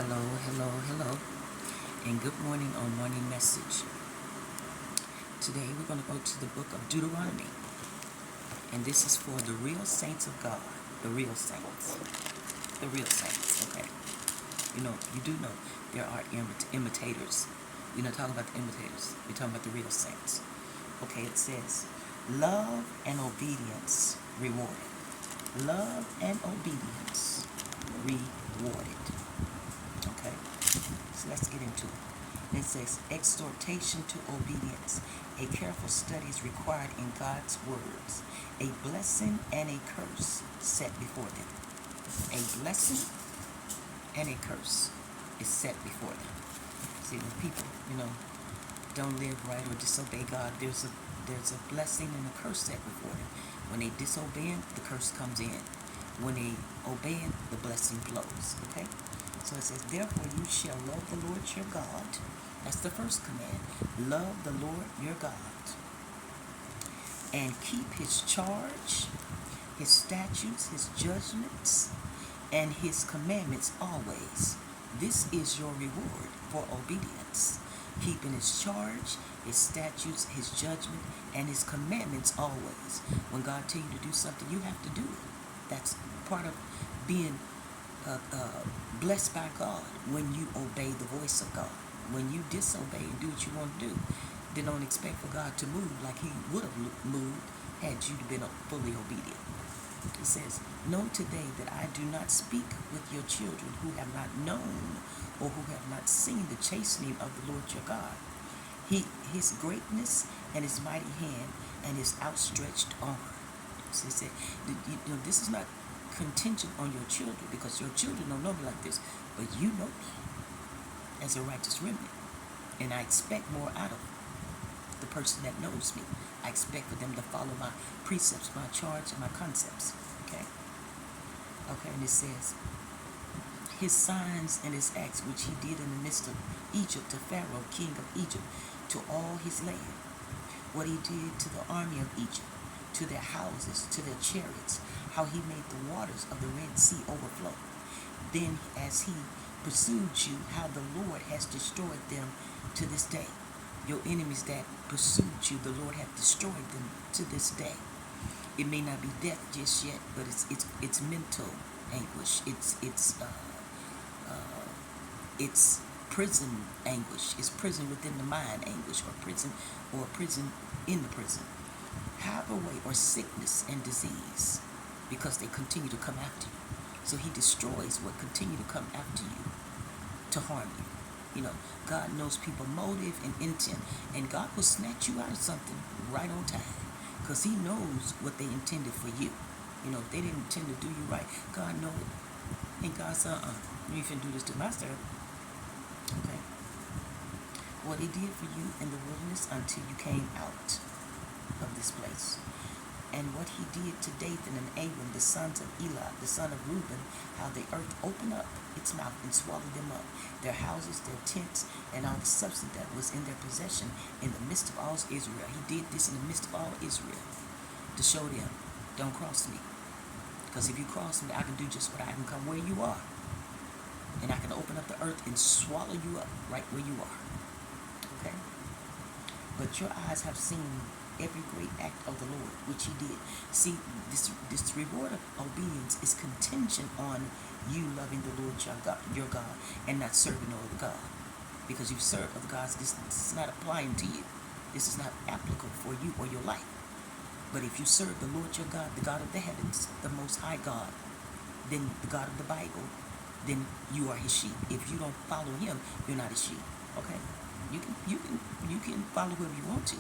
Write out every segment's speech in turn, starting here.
Hello, hello, hello, and good morning on Morning Message. Today we're going to go to the book of Deuteronomy, and this is for the real saints of God. The real saints. The real saints, okay? You do know there are imitators. We're not talking about the imitators. We're talking about the real saints. Okay, it says, love and obedience rewarded. Love and obedience rewarded. Okay, so let's get into it. It says, exhortation to obedience. A careful study is required in God's words. A blessing and a curse set before them. A blessing and a curse is set before them. See, when people, don't live right or disobey God, there's a blessing and a curse set before them. When they disobey Him, the curse comes in. When they obey Him, the blessing flows. Okay? So it says, therefore you shall love the Lord your God. That's the first command. Love the Lord your God. And keep His charge, His statutes, His judgments, and His commandments always. This is your reward for obedience. Keeping His charge, His statutes, His judgment, and His commandments always. When God tells you to do something, you have to do it. That's part of being blessed by God. When you obey the voice of God. When you disobey and do what you want to do, then don't expect for God to move like He would have moved had you been fully obedient. It says, know today that I do not speak with your children who have not known or who have not seen the chastening of the Lord your God. His greatness and His mighty hand and His outstretched arm. So He said, this is not contingent on your children, because your children don't know me like this, but you know me as a righteous remnant. And I expect more out of the person that knows me. I expect for them to follow my precepts, my charge, and my concepts. Okay? Okay, and it says, His signs and His acts which He did in the midst of Egypt to Pharaoh, king of Egypt, to all his land. What He did to the army of Egypt, to their houses, to their chariots, how He made the waters of the Red Sea overflow. Then as He pursued you, how the Lord has destroyed them to this day. Your enemies that pursued you, the Lord hath destroyed them to this day. It may not be death just yet, but it's mental anguish. It's prison anguish. It's prison within the mind anguish, or prison in the prison. Highway or sickness and disease, because they continue to come after you. So He destroys what continue to come after you to harm you. God knows people's motive and intent, and God will snatch you out of something right on time, because He knows what they intended for you. If they didn't intend to do you right, God knows it. And God said, you can do this to my servant. Okay? What He did for you in the wilderness until you came out of this place. And what He did to Dathan and Abiram, the sons of Eli, the son of Reuben, how the earth opened up its mouth and swallowed them up, their houses, their tents, and all the substance that was in their possession in the midst of all Israel. He did this in the midst of all Israel to show them, don't cross me. Because if you cross me, I can do just what I can come where you are. And I can open up the earth and swallow you up right where you are. Okay? But your eyes have seen every great act of the Lord, which He did. See, this reward of obedience is contingent on you loving the Lord your God, and not serving no other God. Because you serve other gods, this is not applying to you. This is not applicable for you or your life. But if you serve the Lord your God, the God of the heavens, the Most High God, then the God of the Bible, then you are His sheep. If you don't follow Him, you're not His sheep. Okay? You can follow whoever you want to.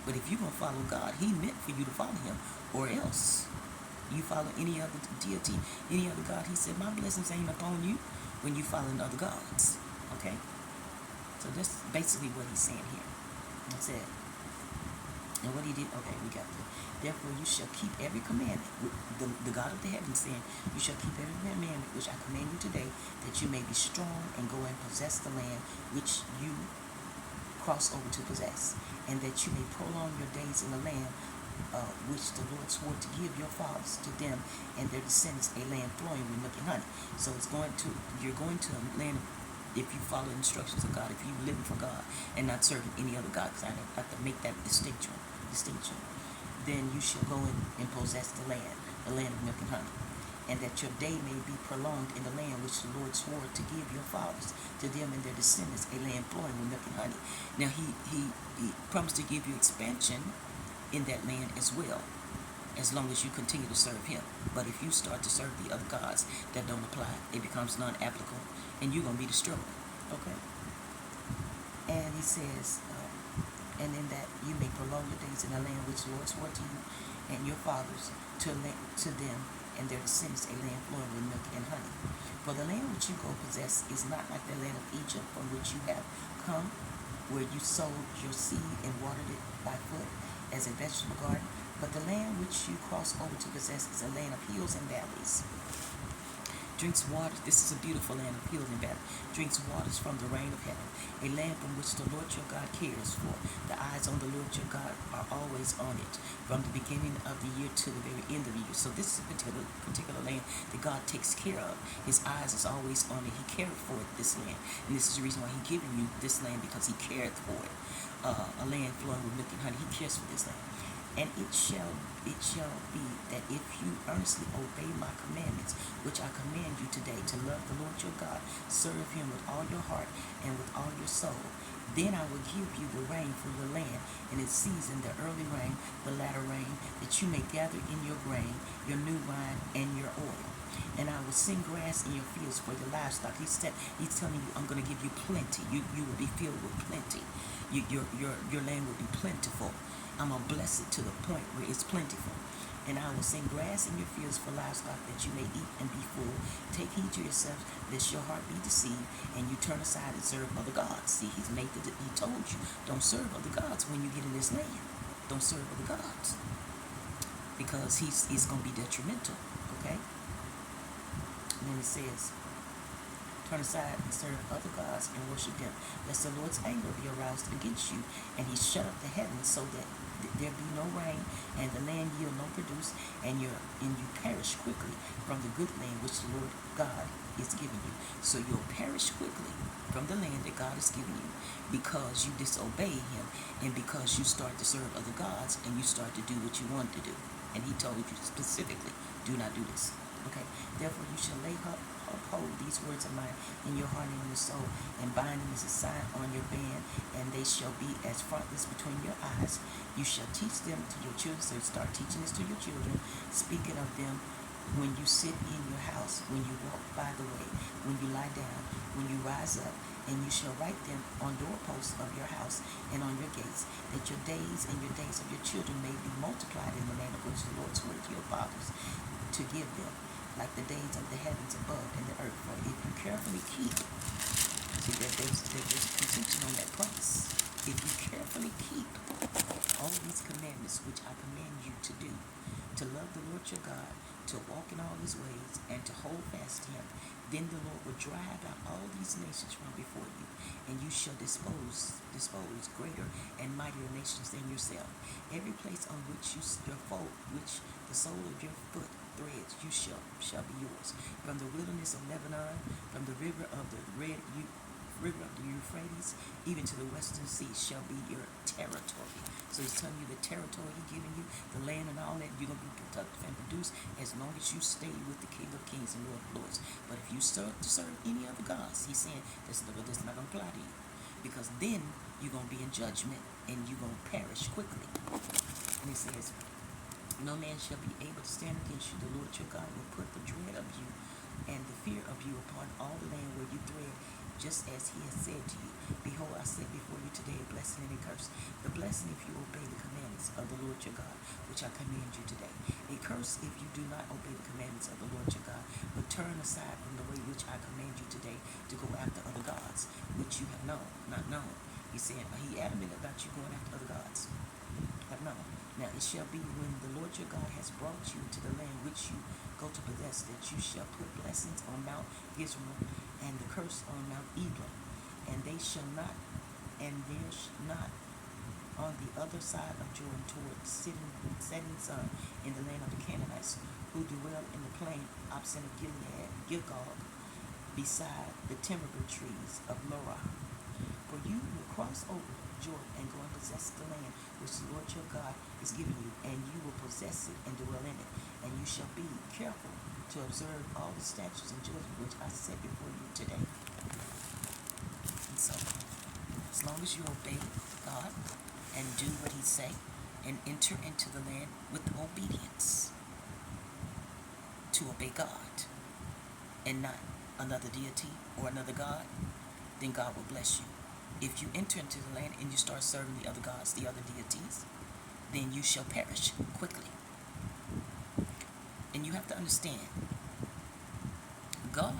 But if you're going to follow God, He meant for you to follow Him. Or else, you follow any other deity, any other God, He said, my blessings ain't upon you when you follow other gods. Okay? So that's basically what He's saying here. That's it. And what He did, okay, we got that. Therefore you shall keep every commandment. The God of the heavens saying, you shall keep every commandment which I command you today, that you may be strong and go and possess the land which you cross over to possess, and that you may prolong your days in the land which the Lord swore to give your fathers to them and their descendants, a land flowing with milk and honey. So you're going to a land if you follow the instructions of God, if you live for God and not serving any other God, because I have to make that distinction, then you shall go and possess the land of milk and honey, and that your day may be prolonged in the land which the Lord swore to give your fathers, to them and their descendants, a land flowing with milk and honey. Now he promised to give you expansion in that land as well, as long as you continue to serve him. But if you start to serve the other gods that don't apply, it becomes non-applicable, and you're going to be destroyed. Okay? And he says, and in that you may prolong your days in the land which the Lord swore to you and your fathers, to them and their descendants, a land flowing with milk and honey. For the land which you go possess is not like the land of Egypt from which you have come, where you sowed your seed and watered it by foot as a vegetable garden, but the land which you cross over to possess is a land of hills and valleys. Drinks water, this is a beautiful land of hills and valleys, drinks waters from the rain of heaven, a land from which the Lord your God cares for. The eyes on the Lord your God are always on it, from the beginning of the year to the very end of the year. So this is a particular land that God takes care of. His eyes is always on it. He cared for it, this land. And this is the reason why He's giving you this land, because He cared for it. A land flowing with milk and honey. He cares for this land. And it shall be that if you earnestly obey my commandments, which I command you today, to love the Lord your God, serve him with all your heart and with all your soul, then I will give you the rain for your land in its season, the early rain, the latter rain, that you may gather in your grain, your new wine, and your oil. And I will send grass in your fields for your livestock. He's telling you, I'm going to give you plenty. You will be filled with plenty. Your land will be plentiful. I'm going to bless it to the point where it's plentiful. And I will send grass in your fields for livestock, that you may eat and be full. Take heed to yourselves, lest your heart be deceived, and you turn aside and serve other gods. See, he told you, don't serve other gods when you get in this land. Don't serve other gods, because it's going to be detrimental. Okay? And then it says, turn aside and serve other gods and worship them, lest the Lord's anger be aroused against you, and he shut up the heavens so that there be no rain, and the land yield no produce, and you perish quickly from the good land which the Lord God is giving you. So you'll perish quickly from the land that God is giving you, because you disobey him, and because you start to serve other gods, and you start to do what you want to do. And he told you specifically, do not do this. Okay? Therefore you shall uphold these words of mine in your heart and in your soul, and bind them as a sign on your band, and they shall be as frontlets between your eyes. You shall teach them to your children. So start teaching this to your children, speaking of them when you sit in your house, when you walk by the way, when you lie down, when you rise up, and you shall write them on doorposts of your house and on your gates, that your days and your days of your children may be multiplied in the land of which the Lord swore to your fathers to give them, like the days of the heavens above and the earth. For if you carefully keep, see, there's contention on that promise. If you carefully keep all these commandments which I command you to do, to love the Lord your God, to walk in all his ways, and to hold fast to him, then the Lord will drive out all these nations from before you, and you shall dispose greater and mightier nations than yourself. Every place on which which the sole of your foot threads, you shall be yours. From the wilderness of Lebanon, from the river of the Euphrates, even to the western sea, shall be your territory. So he's telling you the territory he's giving you, the land and all that, you're going to be productive and produce as long as you stay with the King of Kings and Lord of Lords. But if you start to serve any other gods, he's saying that's not going to apply to you, because then you're going to be in judgment and you're going to perish quickly. And he says, no man shall be able to stand against you. The Lord your God will put the dread of you and the fear of you upon all the land where you thread, just as he has said to you. Behold, I set before you today a blessing and a curse. The blessing if you obey the commandments of the Lord your God, which I command you today. A curse if you do not obey the commandments of the Lord your God, but turn aside from the way which I command you today, to go after other gods, which you have not known. He said, he adamant about you going after other gods. Have known. Now it shall be, when the Lord your God has brought you to the land which you go to possess, that you shall put blessings on Mount Israel and the curse on Mount Eglon, and there shall not on the other side of Jordan toward setting sun in the land of the Canaanites, who dwell in the plain opposite of Gilgal, beside the timber trees of Marah. For you will cross over Jordan and go and possess the land which the Lord your God is giving you, and you will possess it and dwell in it. And you shall be careful to observe all the statutes and judgments which I set before you today. And so, as long as you obey God and do what He say, and enter into the land with obedience to obey God and not another deity or another God, then God will bless you. If you enter into the land and you start serving the other gods, the other deities, then you shall perish quickly. And you have to understand, God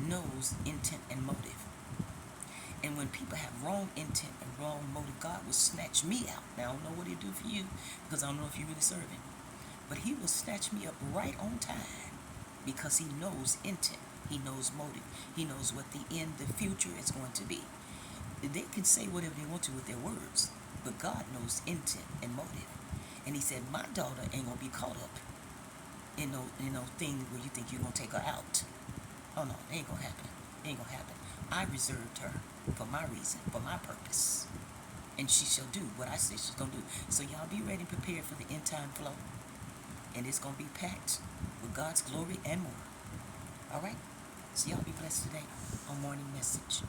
knows intent and motive. And when people have wrong intent and wrong motive, God will snatch me out. Now, I don't know what He'll do for you, because I don't know if you really serve Him. But He will snatch me up right on time, because He knows intent. He knows motive. He knows what the end, the future is going to be. They can say whatever they want to with their words, but God knows intent and motive. And He said, my daughter ain't going to be caught up in no thing where you think you're going to take her out. Oh no, it ain't going to happen. It ain't going to happen. I reserved her for my reason, for my purpose. And she shall do what I say she's going to do. So y'all be ready and prepared for the end time flow. And it's going to be packed with God's glory and more. All right? So y'all be blessed today on Morning Message.